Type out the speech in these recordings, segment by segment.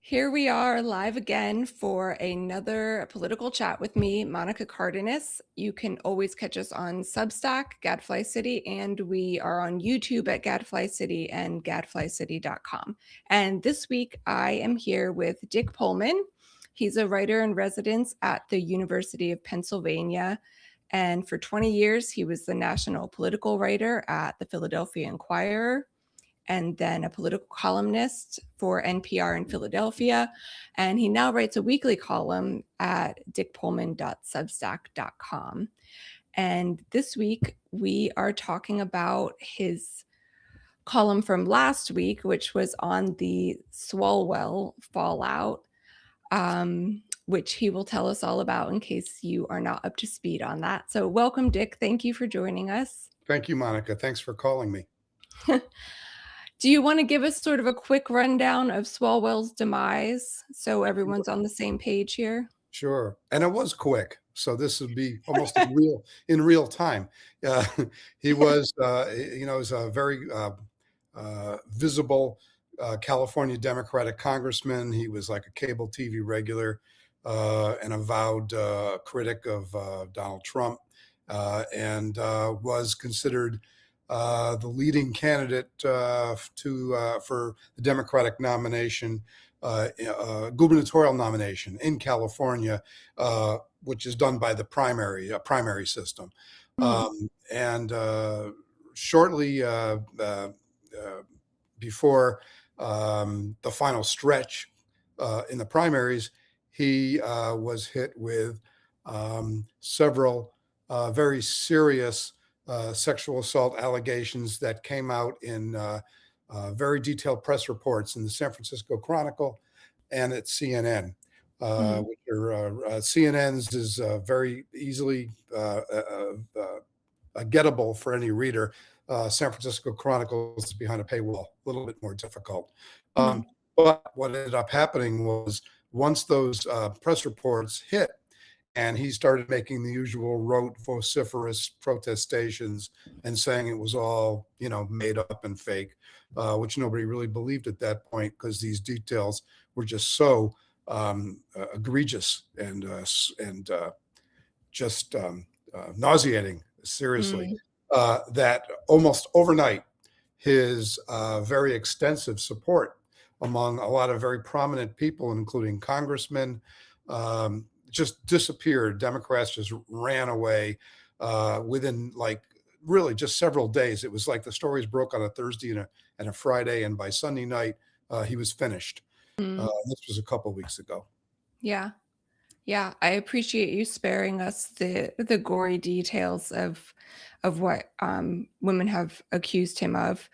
Here we are live again for another political chat with me, Monica Cardenas. You can always catch us on Substack, Gadfly City, and we are on YouTube at Gadfly City and gadflycity.com. And this week I am here with Dick Pullman. He's a writer in residence at the University of Pennsylvania. And for 20 years, he was the national political writer at the Philadelphia Inquirer, and then a political columnist for NPR in Philadelphia. And he now writes a weekly column at dickpullman.substack.com. And this week, we are talking about his column from last week, which was on the Swalwell fallout, which he will tell us all about in case you are not up to speed on that. So welcome, Dick. Thank you for joining us. Thank you, Monica. Thanks for calling me. Do you want to give us sort of a quick rundown of Swalwell's demise so everyone's on the same page here? Sure. And it was quick. So this would be almost in real time. Uh, he was, was a very visible California Democratic congressman. He was like a cable TV regular, an avowed critic of Donald Trump, and was considered the leading candidate for the Democratic nomination, gubernatorial nomination in California, which is done by the primary system. And shortly before the final stretch in the primaries, he was hit with several very serious sexual assault allegations that came out in very detailed press reports in the San Francisco Chronicle and at CNN. Which are CNN's is very easily gettable for any reader. San Francisco Chronicle is behind a paywall, a little bit more difficult. But what ended up happening was once those press reports hit, and he started making the usual rote, vociferous protestations and saying it was all, made up and fake, which nobody really believed at that point because these details were just so egregious and just nauseating, seriously, that almost overnight, his very extensive support among a lot of very prominent people, including congressmen, just disappeared. Democrats just ran away within really just several days. It was like the stories broke on a Thursday and a Friday, and by Sunday night he was finished. This was a couple of weeks ago. Yeah. Yeah, I appreciate you sparing us the gory details of what women have accused him of.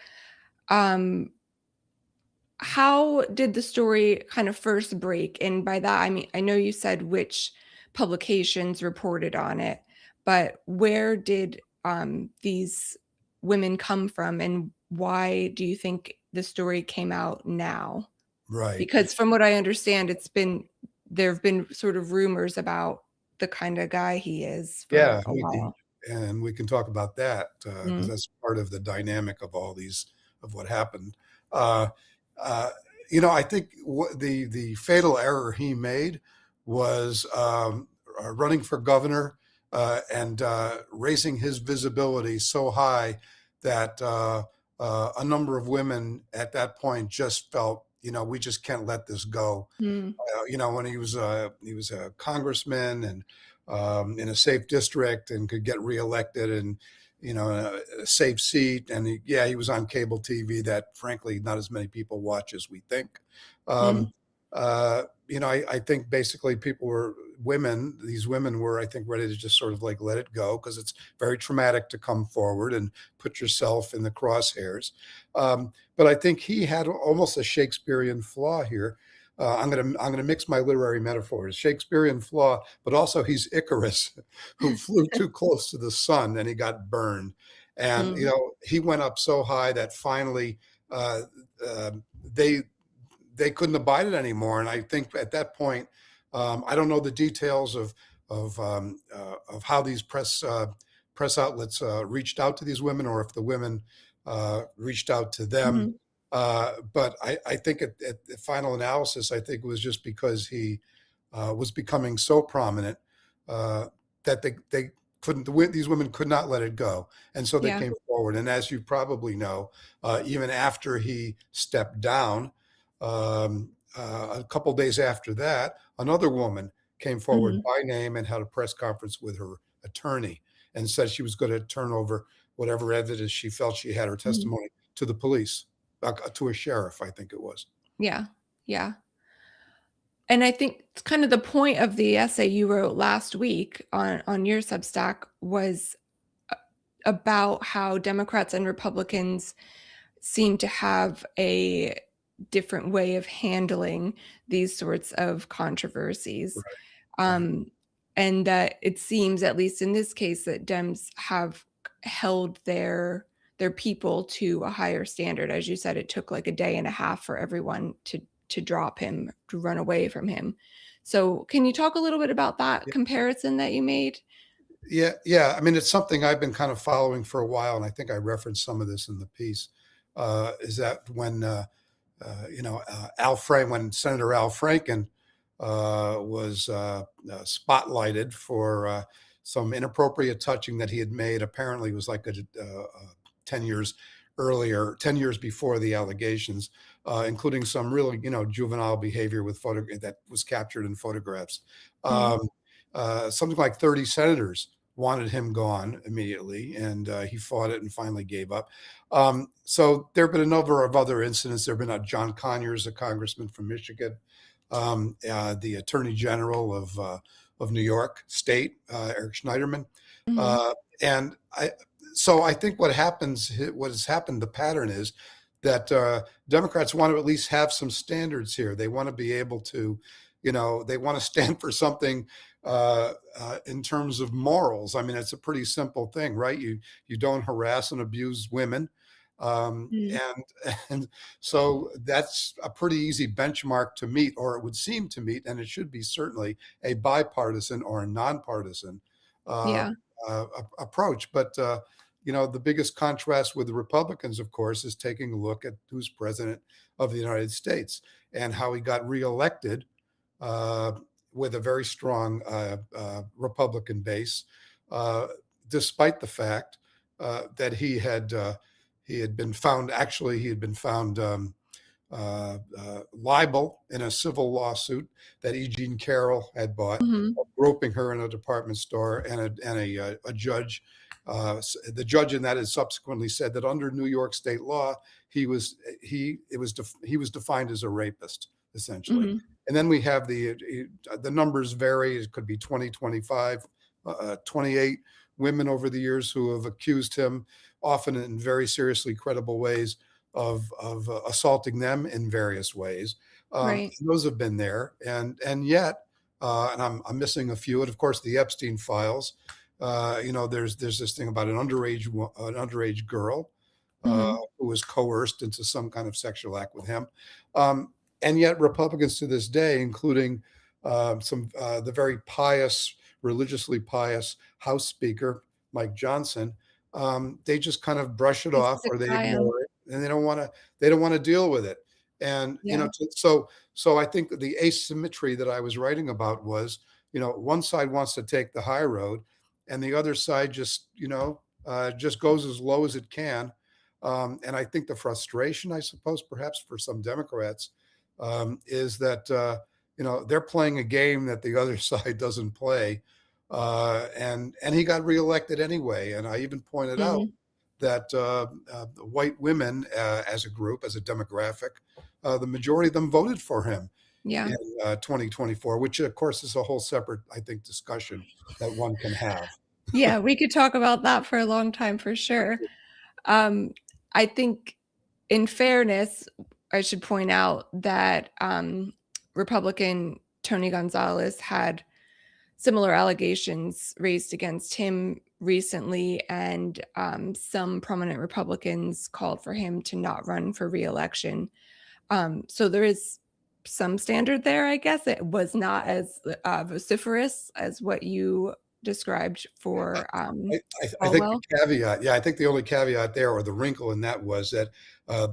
How did the story kind of first break? And by that, I mean, I know you said which publications reported on it, but where did these women come from, and why do you think the story came out now? Right. Because from what I understand, there have been sort of rumors about the kind of guy he is for Yeah, a while. and we can talk about that because that's part of the dynamic of all these, of what happened. Uh, I think the fatal error he made was running for governor and raising his visibility so high that a number of women at that point just felt, we just can't let this go. When he was a congressman and in a safe district and could get reelected and a safe seat, and he was on cable TV that frankly not as many people watch as we think. I think basically these women were, I think, ready to just sort of like let it go because it's very traumatic to come forward and put yourself in the crosshairs. But I think he had almost a Shakespearean flaw here. I'm gonna mix my literary metaphors, Shakespearean flaw, but also he's Icarus, who flew too close to the sun and he got burned. And he went up so high that finally they couldn't abide it anymore. And I think at that point, I don't know the details of how these press outlets reached out to these women, or if the women reached out to them. But I think at the final analysis, I think it was just because he was becoming so prominent uh, that they couldn't, these women could not let it go. And so they Yeah. came forward. And as you probably know, even after he stepped down, a couple days after that, another woman came forward Mhm. by name and had a press conference with her attorney and said she was going to turn over whatever evidence she felt she had, her Mhm. testimony, to the police, to a sheriff, I think it was. Yeah. Yeah. And I think it's kind of the point of the essay you wrote last week on your Substack was a about how Democrats and Republicans seem to have a different way of handling these sorts of controversies. Right, right. Um, and that it seems, at least in this case, that Dems have held their people to a higher standard. As you said, it took like a day and a half for everyone to drop him, to run away from him. So, can you talk a little bit about that comparison that you made? Yeah, yeah. I mean, it's something I've been kind of following for a while, and I think I referenced some of this in the piece. Is that when when Senator Al Franken was spotlighted for some inappropriate touching that he had made. Apparently, it was like 10 years earlier, 10 years before the allegations, including some really juvenile behavior with that was captured in photographs. Mm, Um, Something like 30 senators wanted him gone immediately, and he fought it and finally gave up. So there have been a number of other incidents. There have been John Conyers, a congressman from Michigan, the Attorney General of New York State, Eric Schneiderman, mhm, uh, and I. So I think what has happened, the pattern is that Democrats want to at least have some standards here. They want to be able to, they want to stand for something in terms of morals. I mean, it's a pretty simple thing, right? You don't harass and abuse women, mm, and so that's a pretty easy benchmark to meet, or it would seem to meet, and it should be certainly a bipartisan or a nonpartisan uh, yeah, approach. But the biggest contrast with the Republicans, of course, is taking a look at who's president of the United States and how he got reelected uh, with a very strong Republican base, uh, despite the fact that he had been found actually he had been found libel in a civil lawsuit that E. Jean Carroll had bought, mhm, groping her in a department store, and a judge. The judge in that has subsequently said that under New York state law, he was defined as a rapist essentially. mhm, And then we have the numbers vary. It could be 20, 25, 28 women over the years who have accused him, often in very seriously credible ways, of assaulting them in various ways. right, Those have been there, and yet, and I'm missing a few. And of course, the Epstein files. There's this thing about an underage girl mhm, who was coerced into some kind of sexual act with him. Um, and yet, Republicans to this day, including some the very pious, religiously pious House Speaker Mike Johnson, they just kind of brush it they off stick or they by him, ignore it, and they don't want to deal with it. And yeah, so I think that the asymmetry that I was writing about was, one side wants to take the high road, and the other side just goes as low as it can. And I think the frustration, I suppose, perhaps for some Democrats, is that they're playing a game that the other side doesn't play, and he got reelected anyway. And I even pointed out mhm, that white women, as a group, as a demographic, the majority of them voted for him yeah. in 2024, which of course is a whole separate, I think, discussion that one can have. Yeah, we could talk about that for a long time for sure. Um, I think in fairness, I should point out that, Republican Tony Gonzalez had similar allegations raised against him recently, and, some prominent Republicans called for him to not run for reelection. So there is some standard there, I guess. It was not as, vociferous as what you described for I think the Swalwell? caveat, yeah, I think the only caveat there, or the wrinkle in that, was that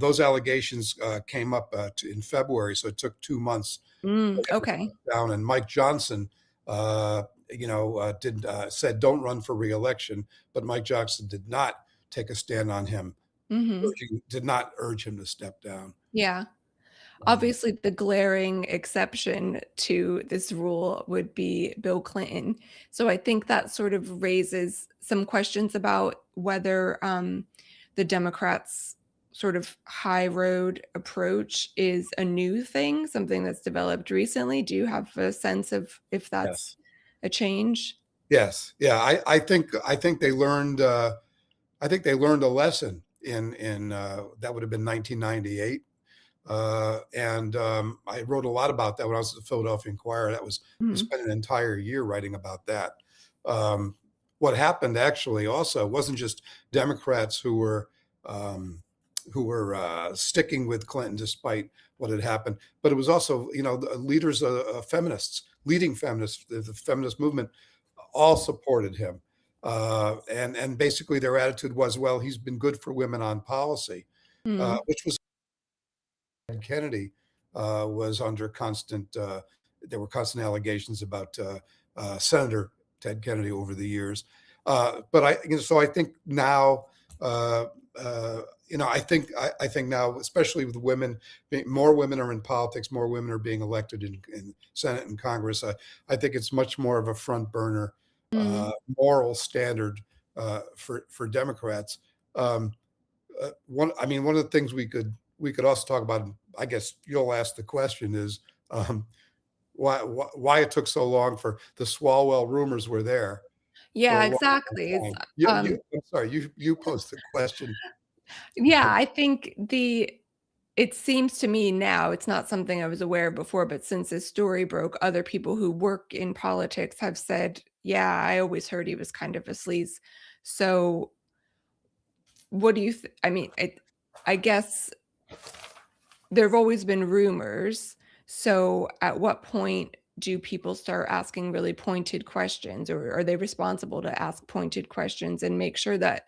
those allegations came up in February, so it took 2 months for him to Okay. step down. And Mike Johnson, did said don't run for reelection, but Mike Johnson did not take a stand on him, Hmm. did not urge him to step down. Yeah. Um, Obviously, the glaring exception to this rule would be Bill Clinton. So I think that sort of raises some questions about whether the Democrats' sort of high road approach is a new thing, something that's developed recently. Do you have a sense of if that's yes, a change? yes, yeah. I think they learned. I think they learned a lesson in that would have been 1998. And I wrote a lot about that when I was at the Philadelphia Inquirer. I Mhm. spent an entire year writing about that. Um, what happened actually also wasn't just Democrats um, who were sticking with Clinton despite what had happened, but it was also, the leaders, feminists, leading feminists, the feminist movement, all supported him. And basically their attitude was, well, he's been good for women on policy, Mm. which was Kennedy was under constant. There were constant allegations about Senator Ted Kennedy over the years. But so I think now, uh, I think now, especially with women, more women are in politics, more women are being elected in Senate and Congress. I think it's much more of a front burner Mm. moral standard for Democrats. Um, one of the things we could also talk about. I guess you'll ask the question is why it took so long for the Swalwell rumors were there for Yeah, a long, exactly. long time. I'm sorry, you posed the question. Yeah, I think it seems to me now, it's not something I was aware of before, but since this story broke, other people who work in politics have said, "Yeah, I always heard he was kind of a sleaze." So, what do you I mean, I guess there've always been rumors. So, at what point do people start asking really pointed questions, or are they responsible to ask pointed questions and make sure that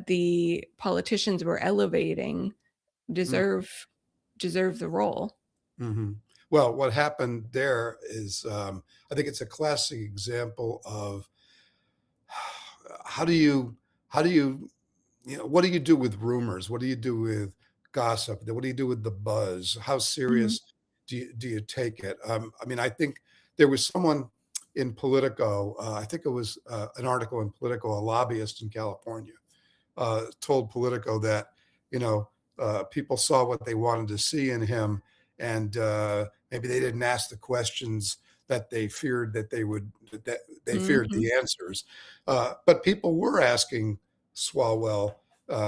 the politicians we're elevating deserve deserve the role? Mm-hmm. Well, what happened there is, I think it's a classic example of how do you how do you what do you do with rumors? What do you do with gossip? What do you do with the buzz? How Mhm, serious do you take it? I think there was someone in Politico. I think it was an article in Politico. A lobbyist in California told Politico that you know people saw what they wanted to see in him, and maybe they didn't ask the questions that they feared that they feared mhm, the answers. But people were asking Swalwell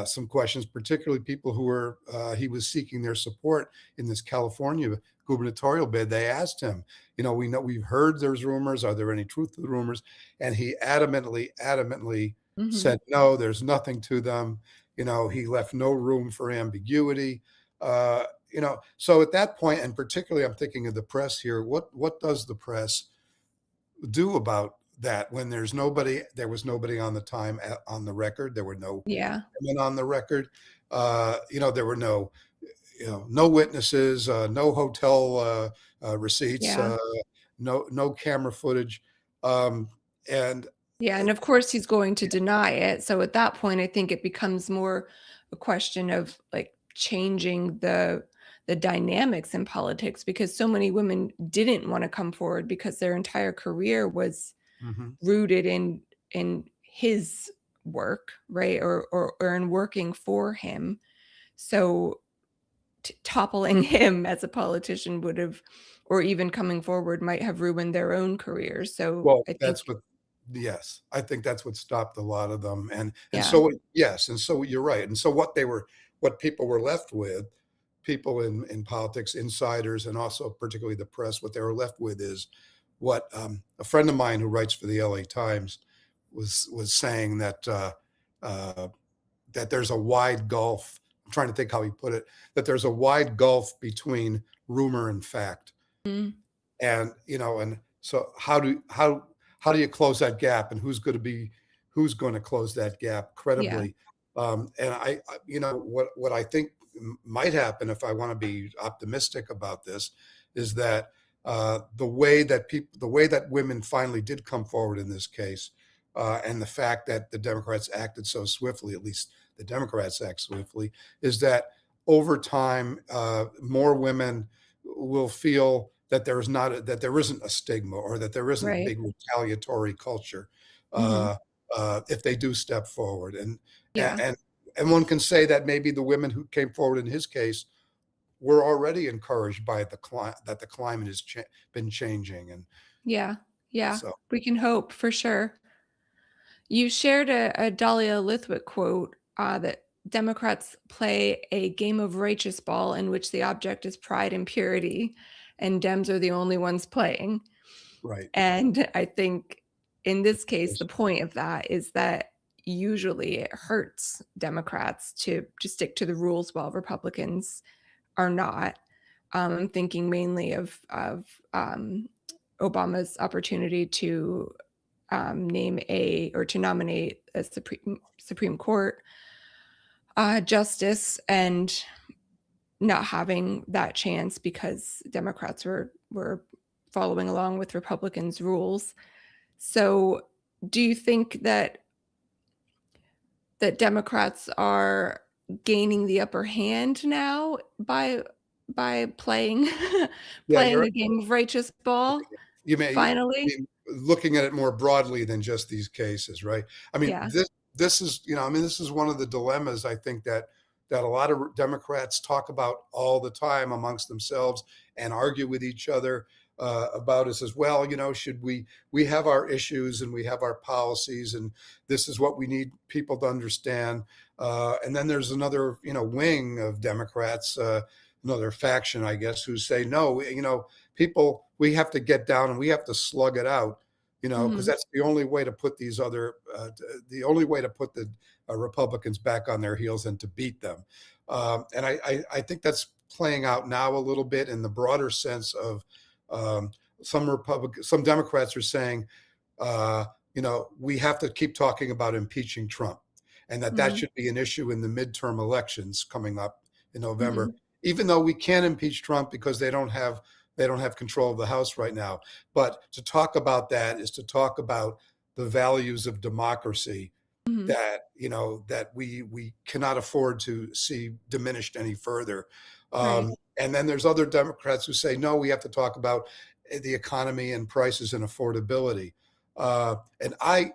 some questions, particularly people who were he was seeking their support in this California gubernatorial bid. They asked him, we know we've heard there's rumors. Are there any truth to the rumors? And he adamantly mhm. said, no, there's nothing to them. He left no room for ambiguity. So at that point, and particularly I'm thinking of the press here, what does the press do about that when there was nobody on the on the record, there were no Yeah, women on the record, there were no witnesses, no hotel receipts, yeah. no camera footage, um, and Yeah, uh, and of course he's going to deny it, so at that point, I think it becomes more a question of, like, changing the dynamics in politics because so many women didn't wanna come forward because their entire career was mhm, rooted in his work, right, or in working for him. So, toppling him as a politician would have or even coming forward might have ruined their own careers, so well, I think that's what yes, I think that's what stopped a lot of them, and yeah. so yes, and so you're right, and so what people were left with, people in politics, insiders, and also particularly the press, what they were left with is what, a friend of mine who writes for the LA Times was saying uh, that there's a wide gulf. I'm trying to think how he put it, that there's a wide gulf between rumor and fact. Mm. And so how how do you close that gap, and who's going to close that gap Yeah. credibly? And what I think might happen, if I want to be optimistic about this, is that the way that women finally did come forward in this case, and the fact that the Democrats acted so swiftly, at least the Democrats act swiftly, is that over time, more women will feel that that there isn't a stigma, or that there isn't a Right. big retaliatory culture, Hmm. uh, if they do step forward. Yeah. And and one can say that maybe the women who came forward in his case were already encouraged by that the climate has been changing, and Yeah. Yeah. so We can hope for sure. You shared a Dahlia Lithwick quote that Democrats play a game of righteous ball in which the object is pride and purity, and Dems are the only ones playing. right. And I think in this case, the point of that is that usually it hurts Democrats to stick to the rules while Republicans are not. I'm thinking mainly of Obama's opportunity to name a or to nominate a Supreme Court justice, and not having that chance because Democrats were following along with Republicans' rules. So, do you think that Democrats are gaining the upper hand now by playing Yeah, playing you're a game of righteous ball you finally? mean looking at it more broadly than just these cases, right? I mean, Yeah. this is, I mean, this is one of the dilemmas, I think, that a lot of Democrats talk about all the time amongst themselves, and argue with each other about, is as well. Should we have our issues, and we have our policies, and this is what we need people to understand. And then there's another, wing of Democrats, another faction, I guess, who say no. People, we have to get down and we have to slug it out, because Mhm. that's the only way to put the only way to put the Republicans back on their heels, and to beat them. And I think that's playing out now a little bit in the broader sense of, um, some Democrats are saying, uh, we have to keep talking about impeaching Trump, and that Mhm. should be an issue in the midterm elections coming up in November, Mhm. even though we can impeach Trump because they don't have control of the House right now. But to talk about that is to talk about the values of democracy, Mhm. that we cannot afford to see diminished any further. Right. And then there's other Democrats who say no, we have to talk about the economy and prices and affordability. And I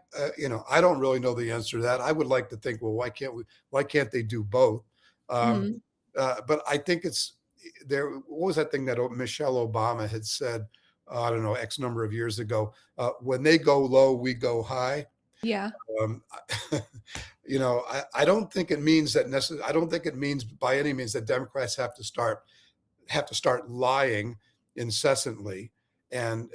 don't really know the answer to that. I would like to think, well, why can't they do both? Um, Mhm. but I think it's there. What was that thing that Michelle Obama had said? I don't know, X number of years ago. When they go low, we go high. Yeah. Um, I don't think it means that I don't think it means by any means that Democrats have to start lying incessantly, and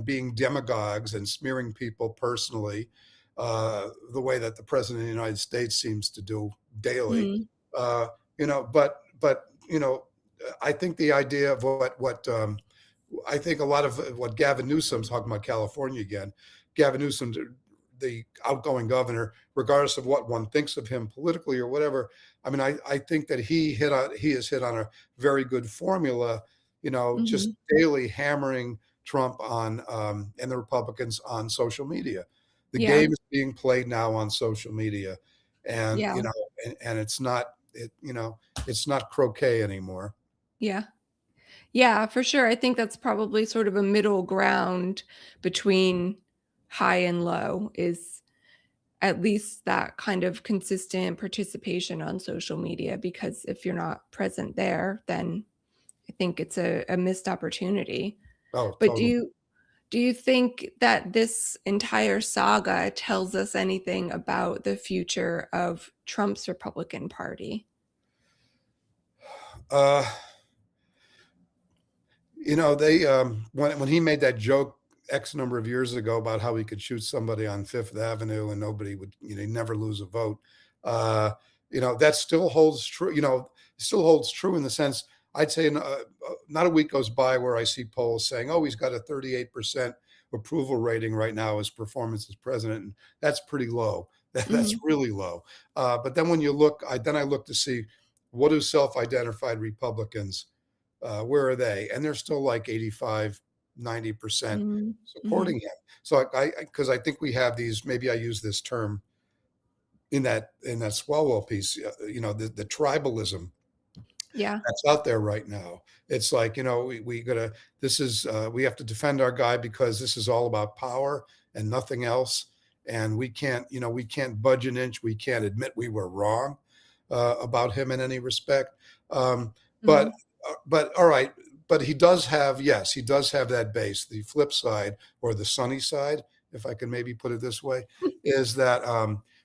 being demagogues, and smearing people personally, the way that the president of the United States seems to do daily. Mhm. Uh, but I think the idea of what I think a lot of what Gavin Newsom's talking about, California again. Gavin Newsom, the outgoing governor, regardless of what one thinks of him politically or whatever. I mean, I think that he has hit on a very good formula, just Mhm. daily hammering Trump and the Republicans on social media. The Yeah. game is being played now on social media, and Yeah. and it's not croquet anymore. Yeah. Yeah, for sure. I think that's probably sort of a middle ground between high and low, is at least that kind of consistent participation on social media, because if you're not present there, then I think it's a missed opportunity. Oh, But totally. do you think that this entire saga tells us anything about the future of Trump's Republican Party? Uh, they when he made that joke X number of years ago about how he could shoot somebody on Fifth Avenue and nobody would, he'd never lose a vote. Uh, that still holds true. Still holds true in the sense, I'd say, not a week goes by where I see polls saying, "Oh, he's got a 38% approval rating right now, his performance as president, and that's pretty low. That's Mhm. really low. But then when you look, I look to see what do self-identified Republicans, where are they? And they're still like 85, 90% Mhm. Mhm. supporting him. So because I think we have these, maybe I use this term in that Swalwell piece, the tribalism Yeah. that's out there right now. It's like, we gotta, this is, we have to defend our guy because this is all about power and nothing else. And we can't budge an inch. We can't admit we were wrong about him in any respect. Um, but, Mhm. but all right. But he does have, yes, he does have that base. The flip side, or the sunny side, if I can maybe put it this way, is that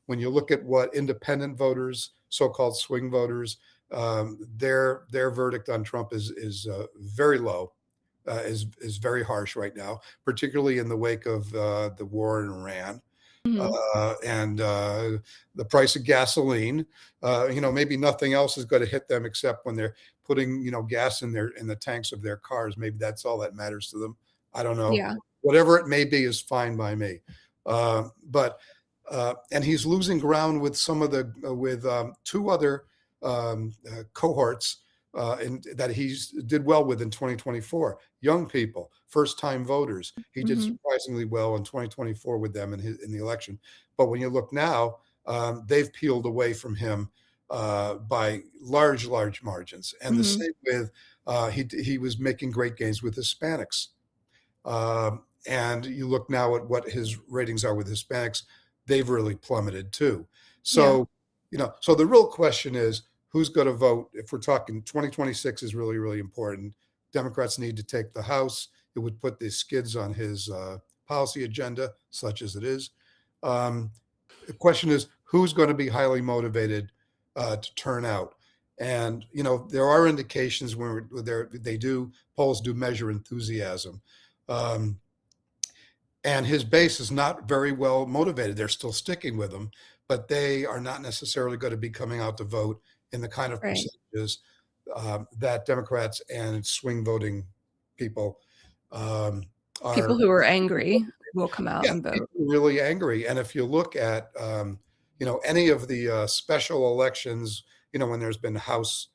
when you look at what independent voters, so-called swing voters, their verdict on Trump is very low, is very harsh right now, particularly in the wake of the war in Iran Mhm. and the price of gasoline. Maybe nothing else is going to hit them except when they're putting gas in the tanks of their cars. Maybe that's all that matters to them. I don't know. Yeah. Whatever it may be is fine by me. But and he's losing ground with some of the with two other cohorts that he's did well with in 2024. Young people, first time voters. He did Mhm. surprisingly well in 2024 with them in the election. But when you look now, they've peeled away from him by large margins. And the Mhm. same with he was making great gains with Hispanics. And you look now at what his ratings are with Hispanics, they've really plummeted too. Yeah. So, so the real question is who's going to vote? If we're talking 2026 is really, really important. Democrats need to take the House. It would put the skids on his policy agenda, such as it is. Um, the question is who's going to be highly motivated to turn out? And there are indications where polls do measure enthusiasm. Um, and his base is not very well motivated. They're still sticking with him, but they are not necessarily going to be coming out to vote in the kind of Right. percentages that Democrats and swing voting people um, People are. who are angry will come out Yeah, and vote. people are really angry. And if you look at, any of the special elections, when there's been House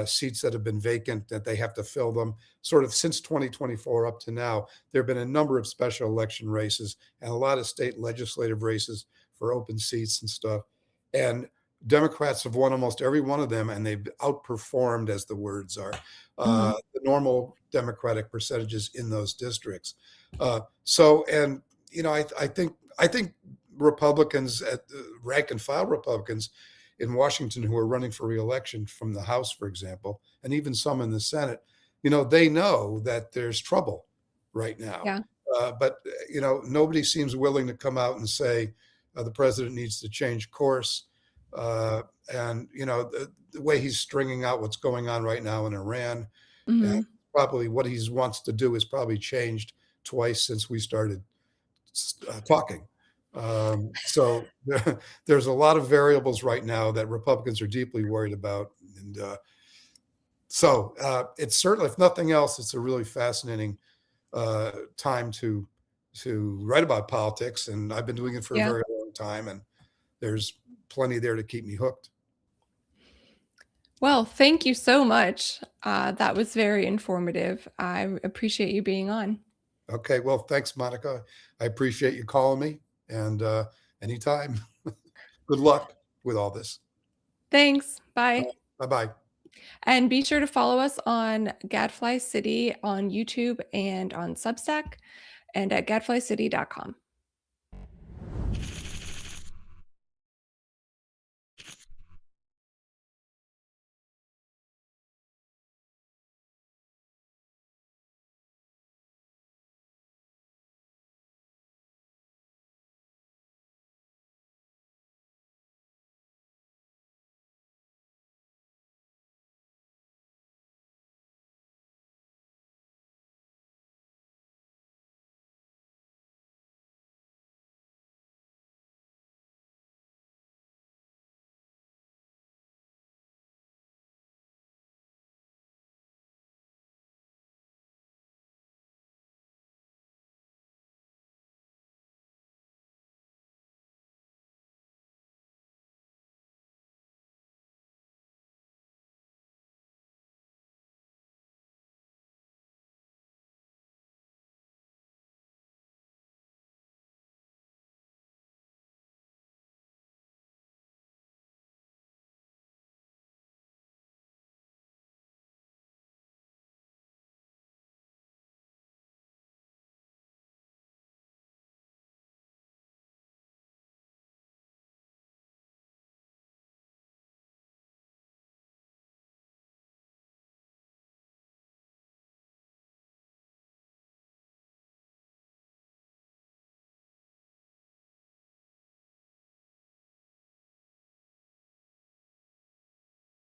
seats that have been vacant, that they have to fill them, sort of since 2024 up to now, there have been a number of special election races and a lot of state legislative races for open seats and stuff. And Democrats have won almost every one of them, and they've outperformed, as the words are, Mhm. the normal Democratic percentages in those districts. And I think Republicans at rank and file Republicans in Washington who are running for reelection from the House, for example, and even some in the Senate, they know that there's trouble right now. Yeah. But nobody seems willing to come out and say the president needs to change course. And the way he's stringing out what's going on right now in Iran, and Mhm. probably what he wants to do is probably changed twice since we started talking. So there's a lot of variables right now that Republicans are deeply worried about, and it's certainly, if nothing else, it's a really fascinating time to write about politics, and I've been doing it for a Yeah. very long time, and there's plenty there to keep me hooked. Well, thank you so much. That was very informative. I appreciate you being on. Okay, well, thanks, Monica. I appreciate you calling me, and anytime. Good luck with all this. Thanks. Bye. Bye bye. And be sure to follow us on Gadfly City on YouTube and on Substack and at gadflycity.com.